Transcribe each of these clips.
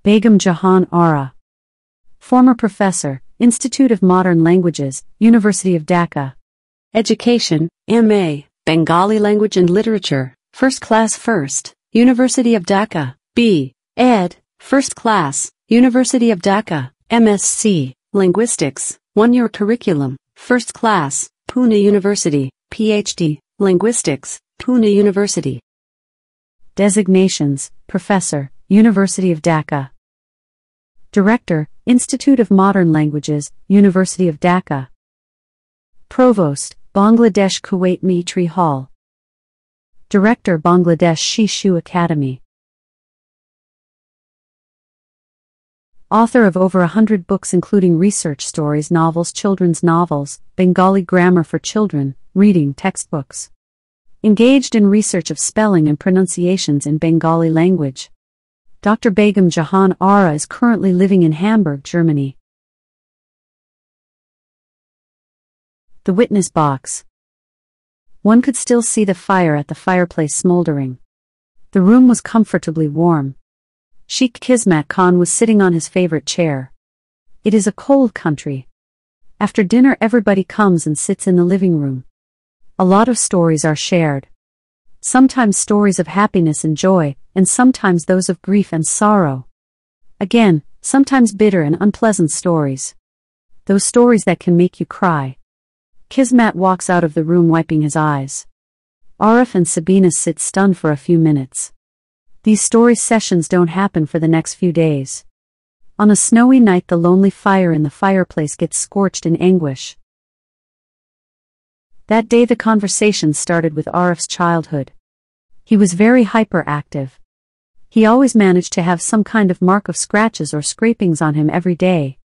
Begum Jahan Ara. Former Professor, Institute of Modern Languages, University of Dhaka. Education, M.A., Bengali Language and Literature, First Class First, University of Dhaka. B.Ed, First Class, University of Dhaka. M.Sc, Linguistics, 1-year curriculum, First Class, Pune University. Ph.D, Linguistics, Pune University. Designations, Professor, University of Dhaka. Director, Institute of Modern Languages, University of Dhaka. Provost, Bangladesh-Kuwait Maitree Hall. Director, Bangladesh Shishu Academy. Author of over 100 books including research stories, novels, children's novels, Bengali grammar for children, reading textbooks. Engaged in research of spelling and pronunciations in Bengali language. Dr. Begum Jahan Ara is currently living in Hamburg, Germany. The witness box. One could still see the fire at the fireplace smoldering. The room was comfortably warm. Sheikh Kismat Khan was sitting on his favorite chair. It is a cold country. After dinner everybody comes and sits in the living room. A lot of stories are shared. Sometimes stories of happiness and joy, and sometimes those of grief and sorrow. Again, sometimes bitter and unpleasant stories. Those stories that can make you cry. Kismat walks out of the room wiping his eyes. Arif and Sabina sit stunned for a few minutes. These story sessions don't happen for the next few days. On a snowy night the lonely fire in the fireplace gets scorched in anguish. That day the conversation started with Arif's childhood. He was very hyperactive. He always managed to have some kind of mark of scratches or scrapings on him every day.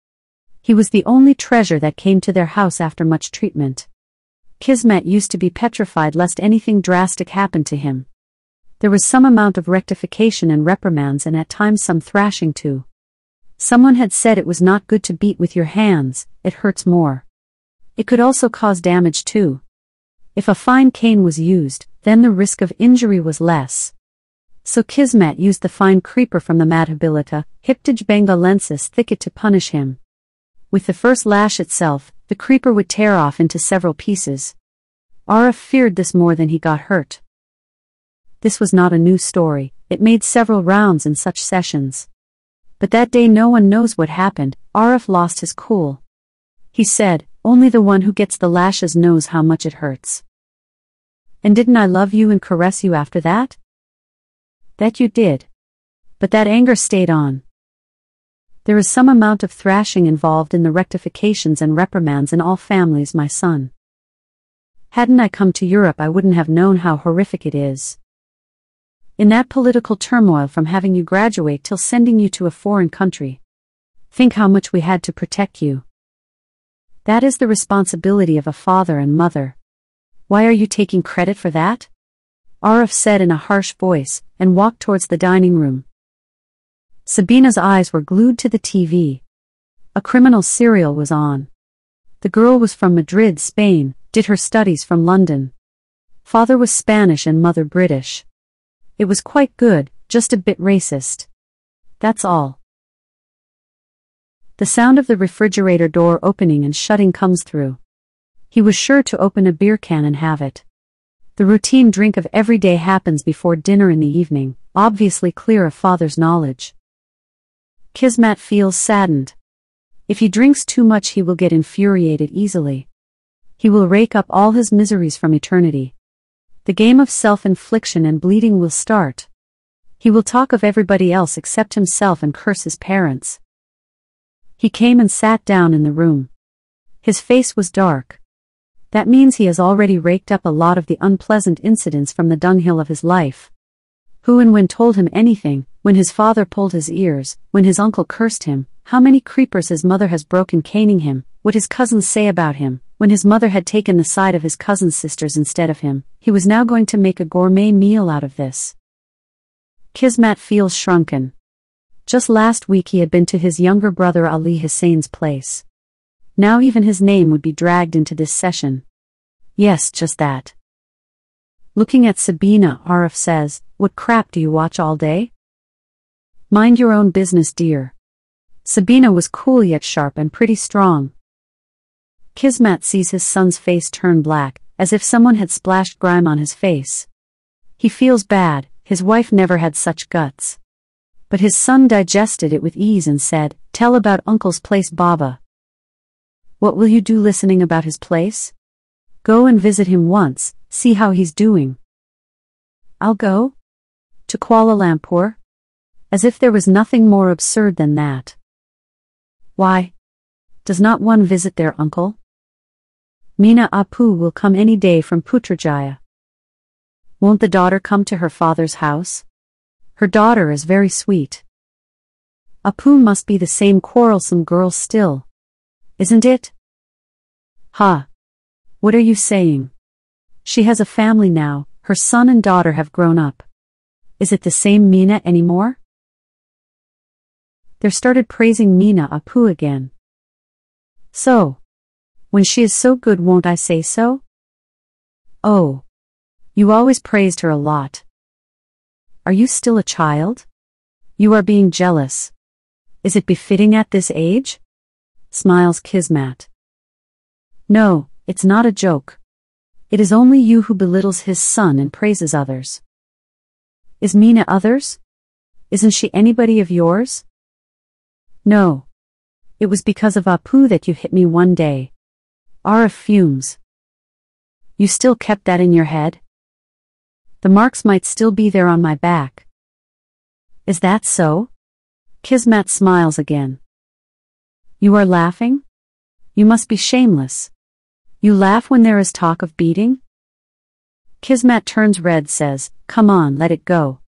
He was the only treasure that came to their house after much treatment. Kismet used to be petrified lest anything drastic happened to him. There was some amount of rectification and reprimands and at times some thrashing too. Someone had said it was not good to beat with your hands, it hurts more. It could also cause damage too. If a fine cane was used, then the risk of injury was less. So Kismet used the fine creeper from the Madhabilita, Hyptage bengalensis thicket to punish him. With the first lash itself, the creeper would tear off into several pieces. Arif feared this more than he got hurt. This was not a new story, it made several rounds in such sessions. But that day no one knows what happened, Arif lost his cool. He said, "Only the one who gets the lashes knows how much it hurts." "And didn't I love you and caress you after that?" "That you did. But that anger stayed on." There is some amount of thrashing involved in the rectifications and reprimands in all families, my son. Hadn't I come to Europe I wouldn't have known how horrific it is. In that political turmoil from having you graduate till sending you to a foreign country. Think how much we had to protect you. That is the responsibility of a father and mother. Why are you taking credit for that?" Arif said in a harsh voice, and walked towards the dining room. Sabina's eyes were glued to the TV. A criminal serial was on. The girl was from Madrid, Spain, did her studies from London. Father was Spanish and mother British. It was quite good, just a bit racist. That's all. The sound of the refrigerator door opening and shutting comes through. He was sure to open a beer can and have it. The routine drink of every day happens before dinner in the evening, obviously clear of father's knowledge. Kismat feels saddened. If he drinks too much he will get infuriated easily. He will rake up all his miseries from eternity. The game of self-infliction and bleeding will start. He will talk of everybody else except himself and curse his parents. He came and sat down in the room. His face was dark. That means he has already raked up a lot of the unpleasant incidents from the dunghill of his life. Who and when told him anything, when his father pulled his ears, when his uncle cursed him, how many creepers his mother has broken caning him, what his cousins say about him, when his mother had taken the side of his cousin's sisters instead of him, he was now going to make a gourmet meal out of this. Kismat feels shrunken. Just last week he had been to his younger brother Ali Hussein's place. Now even his name would be dragged into this session. Yes, just that. Looking at Sabina, Arif says, "What crap do you watch all day?" Mind your own business, dear. Sabina was cool yet sharp and pretty strong. Kismat sees his son's face turn black, as if someone had splashed grime on his face. He feels bad, his wife never had such guts. But his son digested it with ease and said, "Tell about Uncle's place, Baba." "What will you do listening about his place?" "Go and visit him once, see how he's doing." "I'll go? To Kuala Lumpur?" As if there was nothing more absurd than that. "Why? Does not one visit their uncle?" "Mina Apu will come any day from Putrajaya." "Won't the daughter come to her father's house?" "Her daughter is very sweet." "Apu must be the same quarrelsome girl still. Isn't it?" "Ha! What are you saying? She has a family now, her son and daughter have grown up. Is it the same Mina anymore?" They started praising Mina Apu again. "So, when she is so good, won't I say so?" "Oh, you always praised her a lot. Are you still a child? You are being jealous. Is it befitting at this age?" Smiles Kismat. "No, it's not a joke. It is only you who belittles his son and praises others." "Is Mina others? Isn't she anybody of yours?" "No. It was because of Apu that you hit me one day." Arif fumes. "You still kept that in your head?" "The marks might still be there on my back." "Is that so?" Kismat smiles again. "You are laughing? You must be shameless. You laugh when there is talk of beating?" Kismat turns red, says, "Come on, let it go.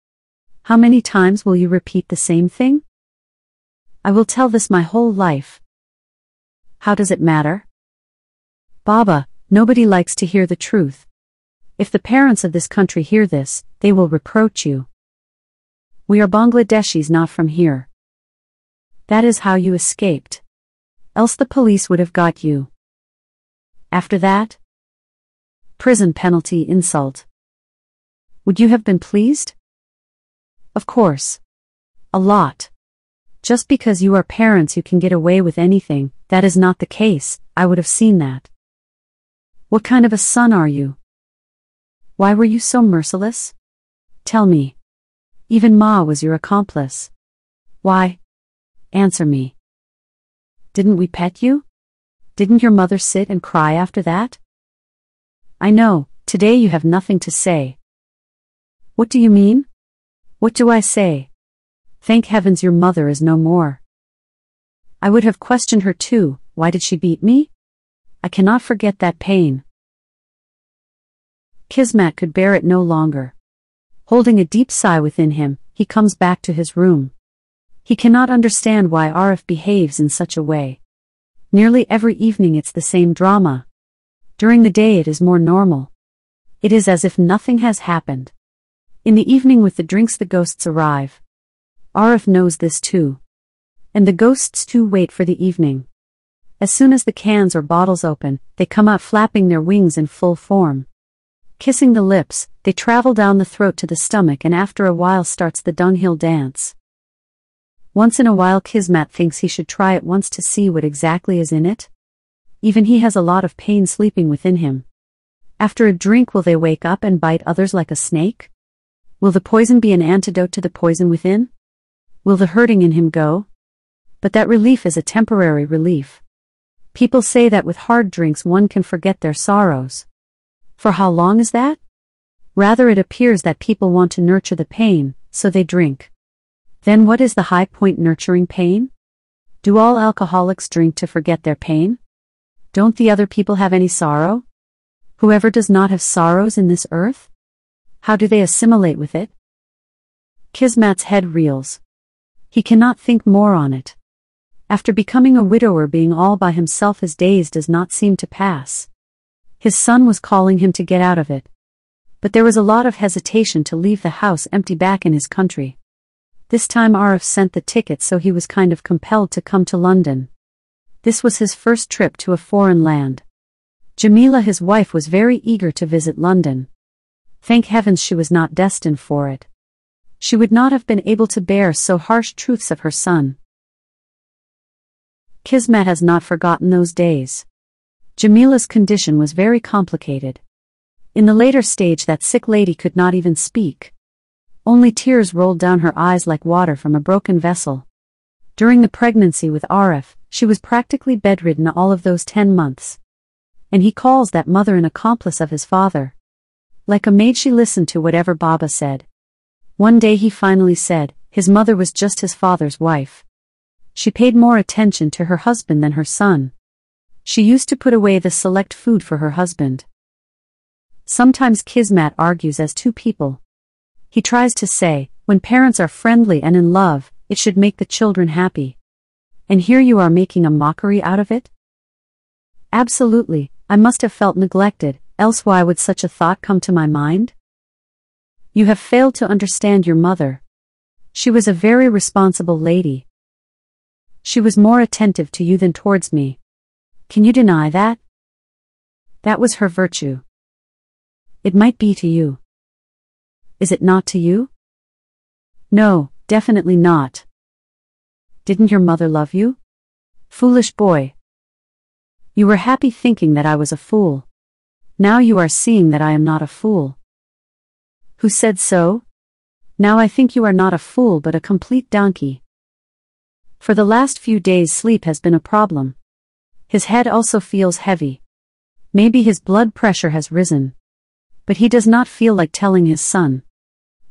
How many times will you repeat the same thing?" "I will tell this my whole life." "How does it matter?" "Baba, nobody likes to hear the truth. If the parents of this country hear this, they will reproach you. We are Bangladeshis, not from here. That is how you escaped. Else the police would have got you. After that? Prison penalty, insult. Would you have been pleased?" "Of course. A lot. Just because you are parents you can get away with anything, that is not the case, I would have seen that." "What kind of a son are you? Why were you so merciless? Tell me. Even Ma was your accomplice. Why? Answer me. Didn't we pet you? Didn't your mother sit and cry after that?" "I know, today you have nothing to say." "What do you mean? What do I say? Thank heavens your mother is no more." "I would have questioned her too, why did she beat me? I cannot forget that pain." Kismat could bear it no longer. Holding a deep sigh within him, he comes back to his room. He cannot understand why Arif behaves in such a way. Nearly every evening it's the same drama. During the day it is more normal. It is as if nothing has happened. In the evening with the drinks the ghosts arrive. Arif knows this too. And the ghosts too wait for the evening. As soon as the cans or bottles open, they come out flapping their wings in full form. Kissing the lips, they travel down the throat to the stomach, and after a while starts the dunghill dance. Once in a while Kismat thinks he should try it once to see what exactly is in it. Even he has a lot of pain sleeping within him. After a drink will they wake up and bite others like a snake? Will the poison be an antidote to the poison within? Will the hurting in him go? But that relief is a temporary relief. People say that with hard drinks one can forget their sorrows. For how long is that? Rather it appears that people want to nurture the pain, so they drink. Then what is the high point nurturing pain? Do all alcoholics drink to forget their pain? Don't the other people have any sorrow? Whoever does not have sorrows in this earth? How do they assimilate with it? Kismat's head reels. He cannot think more on it. After becoming a widower, being all by himself, his days does not seem to pass. His son was calling him to get out of it. But there was a lot of hesitation to leave the house empty back in his country. This time Arif sent the ticket, so he was kind of compelled to come to London. This was his first trip to a foreign land. Jamila, his wife, was very eager to visit London. Thank heavens she was not destined for it. She would not have been able to bear so harsh truths of her son. Kismet has not forgotten those days. Jamila's condition was very complicated. In the later stage, that sick lady could not even speak. Only tears rolled down her eyes like water from a broken vessel. During the pregnancy with Arif, she was practically bedridden all of those 10 months. And he calls that mother an accomplice of his father. Like a maid, she listened to whatever Baba said. One day he finally said, his mother was just his father's wife. She paid more attention to her husband than her son. She used to put away the select food for her husband. Sometimes Kismet argues as two people. He tries to say, when parents are friendly and in love, it should make the children happy. And here you are making a mockery out of it? Absolutely, I must have felt neglected, else why would such a thought come to my mind? You have failed to understand your mother. She was a very responsible lady. She was more attentive to you than towards me. Can you deny that? That was her virtue. It might be to you. Is it not to you? No, definitely not. Didn't your mother love you? Foolish boy. You were happy thinking that I was a fool. Now you are seeing that I am not a fool. Who said so? Now I think you are not a fool but a complete donkey. For the last few days sleep has been a problem. His head also feels heavy. Maybe his blood pressure has risen. But he does not feel like telling his son.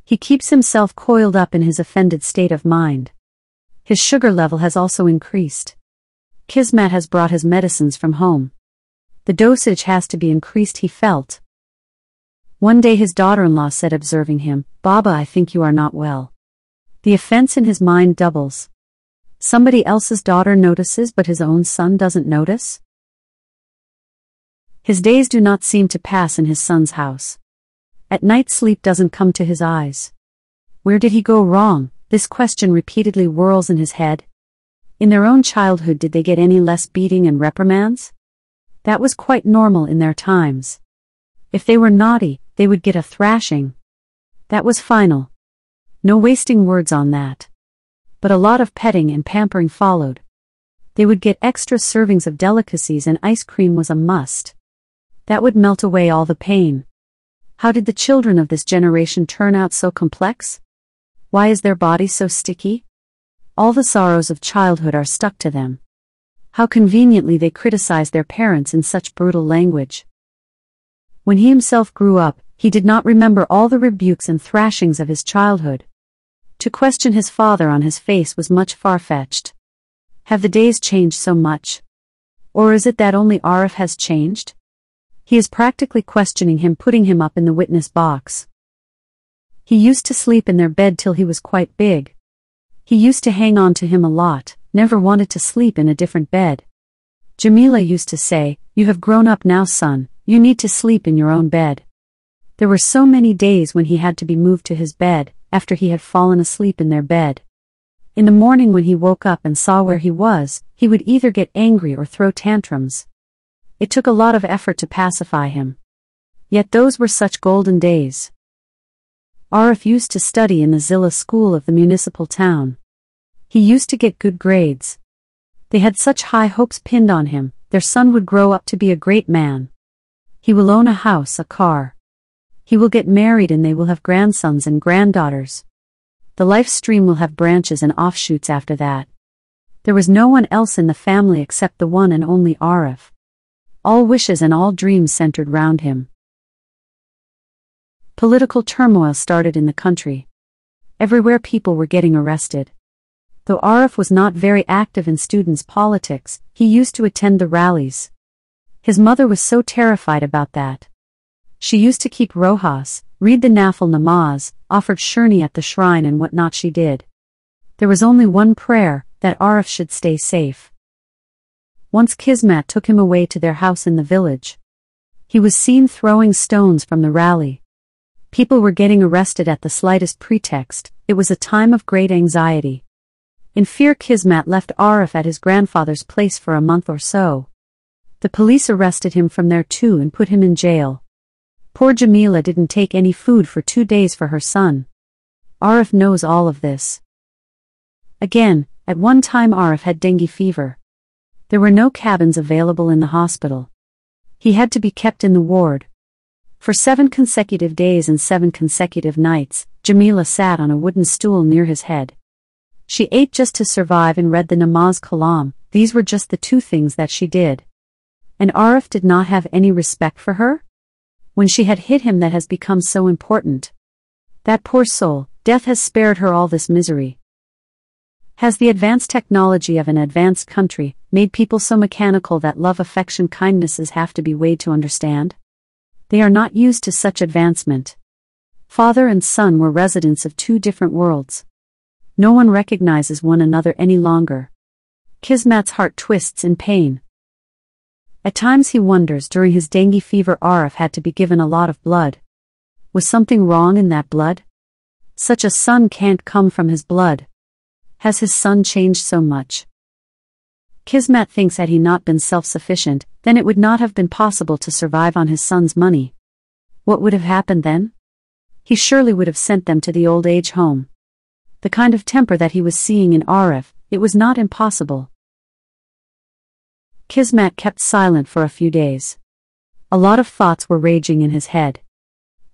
He keeps himself coiled up in his offended state of mind. His sugar level has also increased. Kismet has brought his medicines from home. The dosage has to be increased, he felt. One day his daughter-in-law said, observing him, Baba, I think you are not well. The offense in his mind doubles. Somebody else's daughter notices but his own son doesn't notice? His days do not seem to pass in his son's house. At night sleep doesn't come to his eyes. Where did he go wrong? This question repeatedly whirls in his head. In their own childhood, did they get any less beating and reprimands? That was quite normal in their times. If they were naughty, they would get a thrashing. That was final. No wasting words on that. But a lot of petting and pampering followed. They would get extra servings of delicacies and ice cream was a must. That would melt away all the pain. How did the children of this generation turn out so complex? Why is their body so sticky? All the sorrows of childhood are stuck to them. How conveniently they criticize their parents in such brutal language. When he himself grew up, he did not remember all the rebukes and thrashings of his childhood. To question his father on his face was much far-fetched. Have the days changed so much? Or is it that only Arif has changed? He is practically questioning him, putting him up in the witness box. He used to sleep in their bed till he was quite big. He used to hang on to him a lot, never wanted to sleep in a different bed. Jamila used to say, you have grown up now, son, you need to sleep in your own bed. There were so many days when he had to be moved to his bed, after he had fallen asleep in their bed. In the morning when he woke up and saw where he was, he would either get angry or throw tantrums. It took a lot of effort to pacify him. Yet those were such golden days. Arif used to study in the Zilla school of the municipal town. He used to get good grades. They had such high hopes pinned on him, their son would grow up to be a great man. He will own a house, a car. He will get married and they will have grandsons and granddaughters. The life stream will have branches and offshoots after that. There was no one else in the family except the one and only Arif. All wishes and all dreams centered round him. Political turmoil started in the country. Everywhere people were getting arrested. Though Arif was not very active in students' politics, he used to attend the rallies. His mother was so terrified about that. She used to keep rojas, read the nafil namaz, offered shirni at the shrine and what not she did. There was only one prayer, that Arif should stay safe. Once Kismet took him away to their house in the village. He was seen throwing stones from the rally. People were getting arrested at the slightest pretext. It was a time of great anxiety. In fear, Kismet left Arif at his grandfather's place for a month or so. The police arrested him from there too and put him in jail. Poor Jamila didn't take any food for 2 days for her son. Arif knows all of this. Again, at one time Arif had dengue fever. There were no cabins available in the hospital. He had to be kept in the ward. For 7 consecutive days and 7 consecutive nights, Jamila sat on a wooden stool near his head. She ate just to survive and read the namaz kalam. These were just the 2 things that she did. And Arif did not have any respect for her? When she had hit him, that has become so important. That poor soul, death has spared her all this misery. Has the advanced technology of an advanced country made people so mechanical that love, affection, kindnesses have to be weighed to understand? They are not used to such advancement. Father and son were residents of 2 different worlds. No one recognizes one another any longer. Kismat's heart twists in pain. At times he wonders, during his dengue fever Arif had to be given a lot of blood. Was something wrong in that blood? Such a son can't come from his blood. Has his son changed so much? Kismat thinks had he not been self-sufficient, then it would not have been possible to survive on his son's money. What would have happened then? He surely would have sent them to the old age home. The kind of temper that he was seeing in Arif, it was not impossible. Kismat kept silent for a few days. A lot of thoughts were raging in his head.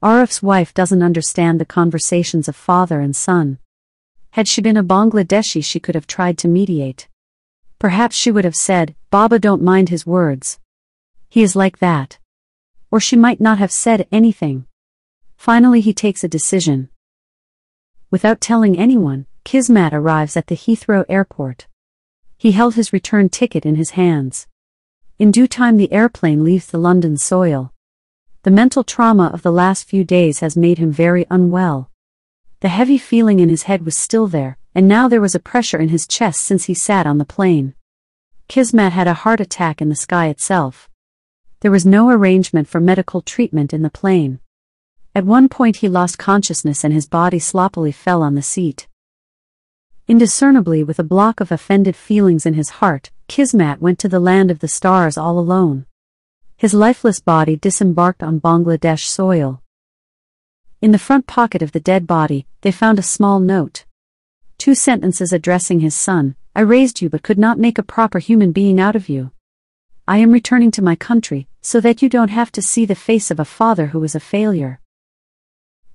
Arif's wife doesn't understand the conversations of father and son. Had she been a Bangladeshi, she could have tried to mediate. Perhaps she would have said, "Baba, don't mind his words. He is like that." Or she might not have said anything. Finally he takes a decision. Without telling anyone, Kismat arrives at the Heathrow airport. He held his return ticket in his hands. In due time the airplane leaves the London soil. The mental trauma of the last few days has made him very unwell. The heavy feeling in his head was still there, and now there was a pressure in his chest since he sat on the plane. Kismat had a heart attack in the sky itself. There was no arrangement for medical treatment in the plane. At one point he lost consciousness and his body sloppily fell on the seat. Indiscernibly, with a block of offended feelings in his heart, Kismat went to the land of the stars all alone. His lifeless body disembarked on Bangladesh soil. In the front pocket of the dead body, they found a small note. 2 sentences addressing his son: "I raised you but could not make a proper human being out of you. I am returning to my country, so that you don't have to see the face of a father who was a failure."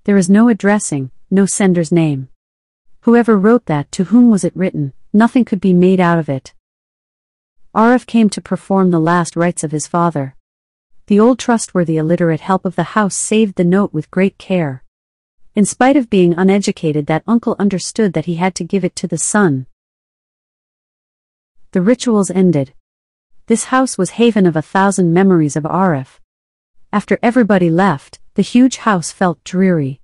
There is no addressing, no sender's name. Whoever wrote that, to whom was it written? Nothing could be made out of it. Arif came to perform the last rites of his father. The old trustworthy illiterate help of the house saved the note with great care. In spite of being uneducated, that uncle understood that he had to give it to the son. The rituals ended. This house was haven of 1,000 memories of Arif. After everybody left, the huge house felt dreary.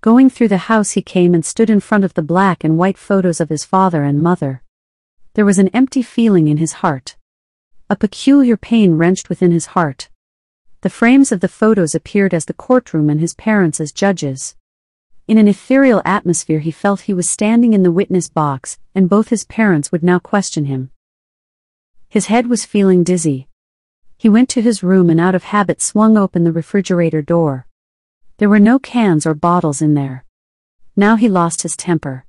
Going through the house he came and stood in front of the black and white photos of his father and mother. There was an empty feeling in his heart. A peculiar pain wrenched within his heart. The frames of the photos appeared as the courtroom and his parents as judges. In an ethereal atmosphere he felt he was standing in the witness box, and both his parents would now question him. His head was feeling dizzy. He went to his room and out of habit swung open the refrigerator door. There were no cans or bottles in there. Now he lost his temper.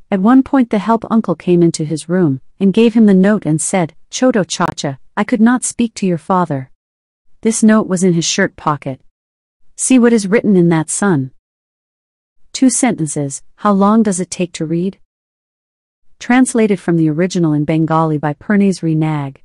At one point the help uncle came into his room, and gave him the note and said, "Choto Chacha, I could not speak to your father." This note was in his shirt pocket. See what is written in that, son. 2 sentences, how long does it take to read? Translated from the original in Bengali by Purnazri Nag.